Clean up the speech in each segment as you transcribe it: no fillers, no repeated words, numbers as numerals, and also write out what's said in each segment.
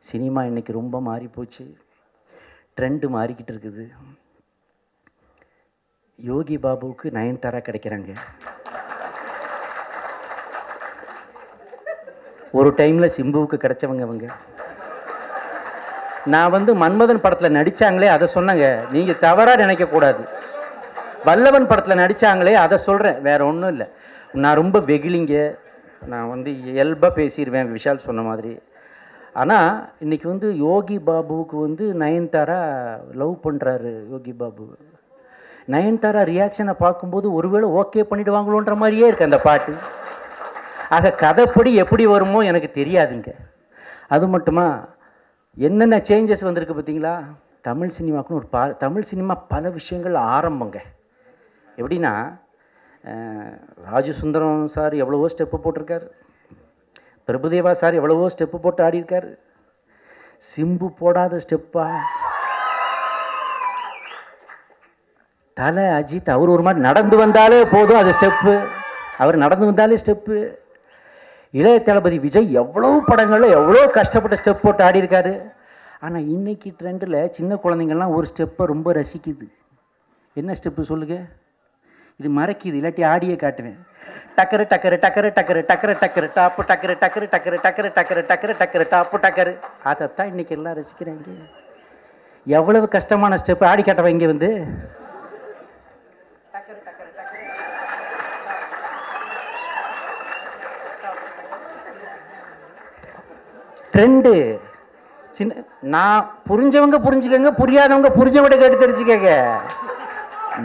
Cinema இன்றைக்கி ரொம்ப மாறி போச்சு, ட்ரெண்டு மாறிக்கிட்டு இருக்குது. யோகி பாபுவுக்கு நயன்தாரா கிடைக்கிறாங்க. ஒரு டைமில் சிம்புவுக்கு கிடைச்சவங்க அவங்க. நான் மன்மதன் படத்தில் நடித்தாங்களே அதை சொன்னேங்க, நீங்கள் தவறாக நினைக்கக்கூடாது. வல்லவன் படத்தில் நடித்தாங்களே அதை சொல்கிறேன், வேறு ஒன்றும் இல்லை. நான் ரொம்ப வெகுளிங்க, நான் இயல்பாக பேசிடுவேன் விஷால் சொன்ன மாதிரி. ஆனால் இன்றைக்கி யோகி பாபுவுக்கு நயன்தாரா லவ் பண்ணுறாரு. யோகி பாபு நயன்தாரா ரியாக்ஷனை பார்க்கும்போது ஒருவேளை ஓகே பண்ணிவிடுவாங்களோன்ற மாதிரியே இருக்குது அந்த பாட்டு. ஆக கதைப்படி எப்படி வருமோ எனக்கு தெரியாதுங்க. அது மட்டுமா என்னென்ன சேஞ்சஸ் வந்திருக்கு பார்த்தீங்களா? தமிழ் சினிமாக்குன்னு ஒரு தமிழ் சினிமா பல விஷயங்கள் ஆரம்பங்க. எப்படின்னா, ராஜு சுந்தரம் சார் எவ்வளவோ ஸ்டெப்பு போட்டிருக்கார், பிரபுதேவா சார் எவ்வளவோ ஸ்டெப்பு போட்டு ஆடியிருக்கார். சிம்பு போடாத ஸ்டெப்பா? தலை அஜித் அவர் ஒரு மாதிரி நடந்து வந்தாலே போதும் அது ஸ்டெப்பு, அவர் நடந்து வந்தாலே ஸ்டெப்பு. இளைய தளபதி விஜய் எவ்வளோ படங்களில் எவ்வளோ கஷ்டப்பட்ட ஸ்டெப் போட்டு ஆடியிருக்காரு. ஆனால் இன்றைக்கி ட்ரெண்டில் சின்ன குழந்தைங்கள்லாம் ஒரு ஸ்டெப்பை ரொம்ப ரசிக்குது. என்ன ஸ்டெப்பு சொல்லுங்க? இது மறைக்குது, இல்லாட்டி ஆடியே காட்டுவேன். டக்கரு டக்கரு டக்கரு டக்கரு டக்கரு டக்கரு டாப்பு டக்கரு டக்கரு டக்கரு டக்கரு டக்கரு டக்கரு டக்கரு டாப்பு டக்கரு. அதைத்தான் இன்றைக்கி எல்லாம் ரசிக்கிறாங்க. எவ்வளவு கஷ்டமான ஸ்டெப்பு ஆடி காட்டவங்க ட்ரெண்டு. சின்ன நான் புரிஞ்சவங்க புரிஞ்சுக்கங்க, புரியாதவங்க புரிஞ்சவங்க கேட்டு தெரிஞ்சுக்கங்க.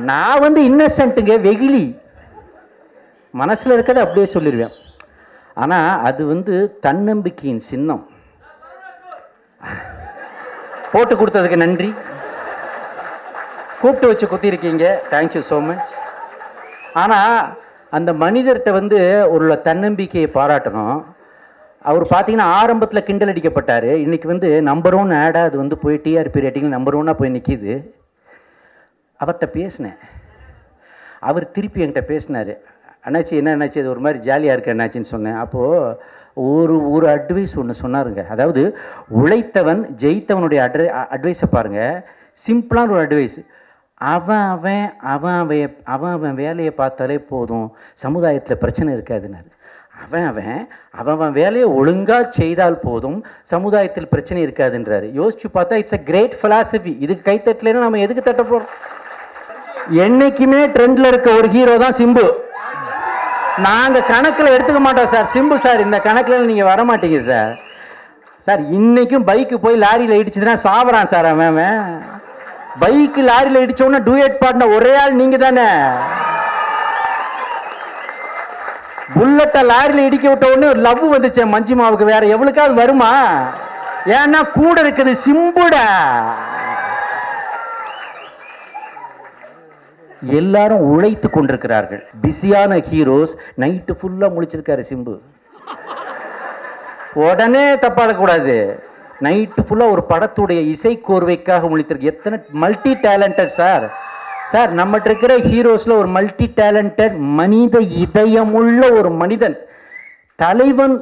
நான் இன்னசென்ட்டுங்க, வெகுளி, மனசில் இருக்கிறத அப்படியே சொல்லிடுவேன். ஆனால் அது தன்னம்பிக்கையின் சின்னம். போட்டு கொடுத்ததுக்கு நன்றி. கூப்பிட்டு வச்சு குத்திருக்கீங்க, தேங்க்யூ ஸோ மச். ஆனால் அந்த மனிதர்கிட்ட ஒரு தன்னம்பிக்கையை பாராட்டணும். அவர் பார்த்தீங்கன்னா ஆரம்பத்தில் கிண்டல் அடிக்கப்பட்டார். இன்றைக்கி நம்பர் 1 ஆடாக அது போய் டிஆர்பி ரேட்டிங்கில் நம்பர் 1 போய் நிற்கிது. அவர்கிட்ட பேசினேன், அவர் திருப்பி என்கிட்ட பேசினார். அண்ணாச்சி என்ன அண்ணாச்சி, அது ஒரு மாதிரி ஜாலியாக இருக்கு அண்ணாச்சின்னு சொன்னேன். அப்போது ஒரு அட்வைஸ் ஒன்று சொன்னாருங்க. அதாவது உழைத்தவன் ஜெயித்தவனுடைய அட்வைஸை பாருங்கள், சிம்பிளான ஒரு அட்வைஸ். அவன் வேலையை பார்த்தாலே போதும், சமுதாயத்தில் பிரச்சனை இருக்காதுன்னாரு. அவன் வேலையை ஒழுங்காக செய்தால் போதும், சமுதாயத்தில் பிரச்சனை இருக்காதுன்றாரு. யோசிச்சு பார்த்தா இட்ஸ் அ கிரேட் ஃபிலாசபி. இதுக்கு கைத்தட்டலைன்னா நம்ம எதுக்கு தட்ட போகிறோம்? என்னைக்குமே ட்ரெண்டில் இருக்க ஒரு ஹீரோ தான் சிம்பு. நாங்கள் கணக்கில் எடுத்துக்க மாட்டோம் சார். சிம்பு சார் இந்த கணக்கில் நீங்கள் வரமாட்டீங்க சார். சார் இன்றைக்கும் பைக்கு போய் லாரியில் இடிச்சதுன்னா சாவறான் சார். அவன் பைக்கு லாரியில் இடித்தோன்னா டூயட் பாடின ஒரே ஆள் நீங்கள் தானே. புல்லட்டை லாரியில் இடிக்க விட்ட உடனே ஒரு லவ் வந்துச்சு மஞ்சுமாவுக்கு, வேற எவ்வளவுக்காவது வருமா? ஏன்னா கூட இருக்குது சிம்புடா. எல்லாரும் உழைத்து கொண்டிருக்கிறார்கள். பிஸியான ஹீரோஸ். நைட்டு ஃபுல்லாக முழிச்சிருக்காரு சிம்பு. உடனே தப்பாடக்கூடாது. நைட்டு ஃபுல்லாக ஒரு படத்துடைய இசை கோர்வைக்காக முழித்திருக்கு. எத்தனை மல்டி டேலண்டட் சார். சார் நம்மகிட்ட இருக்கிற ஹீரோஸில் ஒரு மல்டி டேலண்டட் மனித இதயமுள்ள ஒரு மனிதன். தலைவன்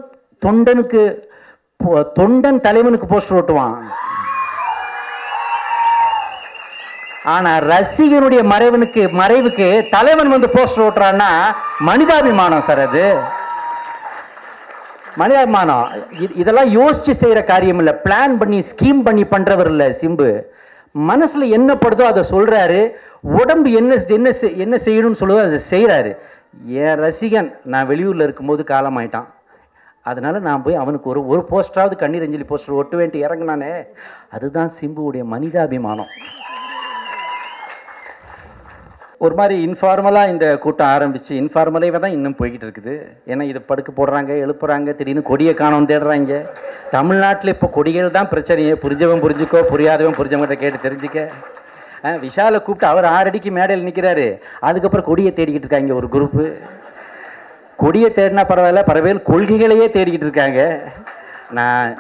தொண்டன் தலைவனுக்கு போஸ்டர் ஓட்டுவான். ஆனால் ரசிகனுடைய மறைவுக்கு தலைவன் போஸ்டர் ஓட்டுறான்னா மனிதாபிமானம் சார். அது மனிதாபிமானம். இதெல்லாம் யோசிச்சு செய்கிற காரியம் இல்லை, பிளான் பண்ணி ஸ்கீம் பண்ணி பண்ணுறவர் இல்லை சிம்பு. மனசில் என்ன படுதோ அதை சொல்கிறாரு. உடம்பு என்ன செய்யணும்னு சொல்லுதோ அதை செய்கிறாரு. என் ரசிகன் நான் வெளியூரில் இருக்கும்போது காலமாயிட்டான். அதனால் நான் போய் அவனுக்கு ஒரு போஸ்டராவது கண்ணீர் அஞ்சலி போஸ்டர் ஒட்டு வேண்டி இறங்கினானே, அதுதான் சிம்புவுடைய மனிதாபிமானம். ஒரு மாதிரி இன்ஃபார்மலாக இந்த கூட்டம் ஆரம்பித்து இன்ஃபார்மலாகவே தான் இன்னும் போய்கிட்டு இருக்குது. ஏன்னா இதை படுக்க போடுறாங்க, எழுப்புறாங்க, திடீர்னு கொடியை காணோம் தேடுறாங்க. தமிழ்நாட்டில் இப்போ கொடிகள் தான் பிரச்சனையே. புரிஞ்சவன் புரிஞ்சுக்கோ, புரியாதவன் புரிஞ்சவங்கிட்ட கேட்டு தெரிஞ்சுக்க. விஷாலை கூப்பிட்டு அவர் 6 அடிக்கு மேடையில் நிற்கிறாரு. அதுக்கப்புறம் கொடியை தேடிக்கிட்டு இருக்காங்க ஒரு குரூப்பு. கொடியை தேடினா பரவாயில்ல, பரவாயில்ல கொள்கைகளையே தேடிக்கிட்டு இருக்காங்க.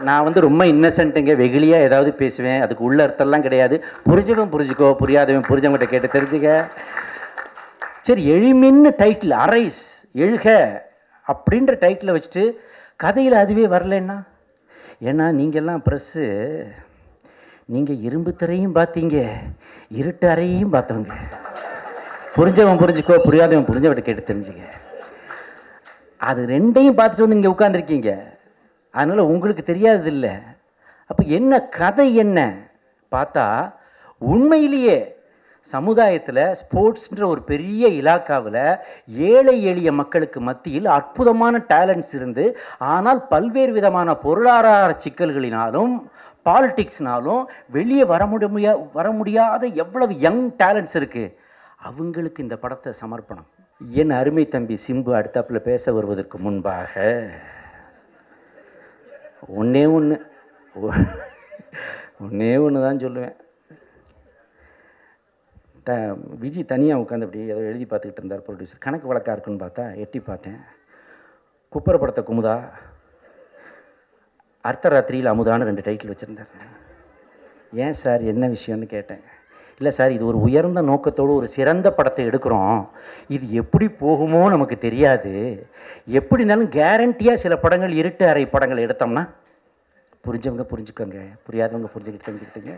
நான் ரொம்ப இன்னசென்ட்டுங்க, வெகுளியாக ஏதாவது பேசுவேன், அதுக்கு உள்ள அர்த்தம்லாம் கிடையாது. புரிஞ்சவன் புரிஞ்சுக்கோ, புரியாதவன் புரிஞ்சவங்கிட்ட கேட்டு தெரிஞ்சுக்க. சரி, எளிமின்னு டைட்டில், அரைஸ் எழுக அப்படின்ற டைட்டில் வச்சுட்டு கதையில் அதுவே வரலன்னா ஏன்னா நீங்கள்லாம் ப்ரெஸ்ஸு, நீங்கள் இரும்பு திரையும் பார்த்தீங்க, இருட்டு அறையையும் பார்த்தவங்க. புரிஞ்சவன் புரிஞ்சுக்கோ, புரியாதவன் புரிஞ்சவட்ட கேட்டு தெரிஞ்சுக்க. அது ரெண்டையும் பார்த்துட்டு வந்து இங்கே உட்காந்துருக்கீங்க. அதனால் உங்களுக்கு தெரியாது இல்லை. அப்போ என்ன கதை என்ன பார்த்தா, உண்மையிலேயே சமுதாயத்தில் ஸ்போர்ட்ஸ்ன்ற ஒரு பெரிய இலாக்காவில் ஏழை எளிய மக்களுக்கு மத்தியில் அற்புதமான டேலண்ட்ஸ் இருந்து, ஆனால் பல்வேறு விதமான பொருளாதார சிக்கல்களினாலும் பாலிடிக்ஸ்னாலும் வெளியே வர முடியாத எவ்வளவு யங் டேலண்ட்ஸ் இருக்குது. அவங்களுக்கு இந்த படத்தை சமர்ப்பணம். என் அருமை தம்பி சிம்பு அடுத்தாப்பில் பேச வருவதற்கு முன்பாக ஒன்றே ஒன்று தான் சொல்லுவேன். விஜய் தனியாக உட்காந்து அப்படி ஏதோ எழுதி பார்த்துக்கிட்டு இருந்தார் ப்ரொடியூசர். கணக்கு வழக்காக இருக்குன்னு பார்த்தா எட்டி பார்த்தேன். குப்பரை படத்தை குமுதா, அர்த்தராத்திரியில் அமுதான்னு 2 டைட்டில் வச்சுருந்தார். ஏன் சார் என்ன விஷயம்னு கேட்டேன். இல்லை சார், இது ஒரு உயர்ந்த நோக்கத்தோடு ஒரு சிறந்த படத்தை எடுக்கிறோம், இது எப்படி போகுமோ நமக்கு தெரியாது, எப்படினாலும் கேரண்டியாக சில படங்கள் இருட்டு அறை படங்கள் எடுத்தோம்னா, புரிஞ்சவங்க புரிஞ்சுக்கோங்க, புரியாதவங்க புரிஞ்சுக்கிட்டு தெரிஞ்சுக்கிட்டுங்க,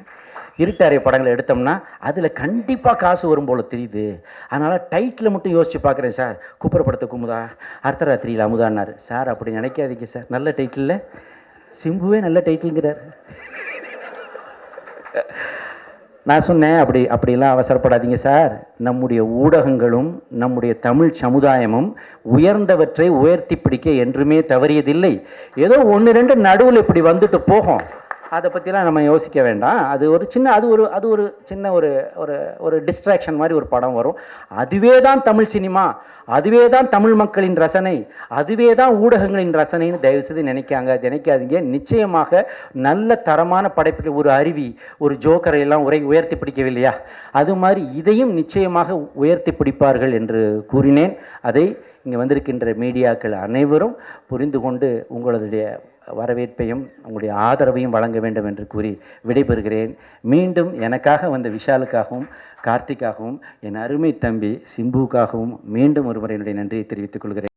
இருட்டு அறை படங்களை எடுத்தோம்னா அதில் கண்டிப்பாக காசு வரும் போல் தெரியுது, அதனால் டைட்டில் மட்டும் யோசித்து பார்க்குறேன் சார். குப்பரை படத்தை குமுதா, அர்த்தராத்திரியில் அமுதான்னார். சார் அப்படி நினைக்காதீங்க சார், நல்ல டைட்டில், சிம்புவே நல்ல டைட்டிலுங்கிறார். நான் சொன்னேன், அப்படிலாம் அவசரப்படாதீங்க சார், நம்முடைய ஊடகங்களும் நம்முடைய தமிழ் சமுதாயமும் உயர்ந்தவற்றை உயர்த்தி பிடிக்க என்றுமே தவறியதில்லை. ஏதோ 1-2 நடுவில் இப்படி வந்துட்டு போகும், அதை பற்றிலாம் நம்ம யோசிக்க வேண்டாம். அது ஒரு சின்ன ஒரு டிஸ்ட்ராக்ஷன் மாதிரி ஒரு படம் வரும். அதுவே தான் தமிழ் சினிமா, அதுவே தான் தமிழ் மக்களின் ரசனை, அதுவே தான் ஊடகங்களின் ரசனைன்னு தயவுசெய்து நினைக்காதீங்க. நிச்சயமாக நல்ல தரமான படைப்புகள், ஒரு அருவி, ஒரு ஜோக்கரை எல்லாம் உயர்த்தி பிடிக்கவில்லையா, அது மாதிரி இதையும் நிச்சயமாக உயர்த்தி பிடிப்பார்கள் என்று கூறினேன். அதை இங்கே வந்திருக்கின்ற மீடியாக்கள் அனைவரும் புரிந்து கொண்டு உங்களுடைய வரவேற்பையும் உங்களுடைய ஆதரவையும் வழங்க வேண்டும் என்று கூறி விடைபெறுகிறேன். மீண்டும் எனக்காக வந்த விஷாலுக்காகவும் கார்த்திக்காகவும் என் அருமை தம்பி சிம்புவுக்காகவும் மீண்டும் ஒருமுறை என்னுடைய நன்றியை தெரிவித்துக் கொள்கிறேன்.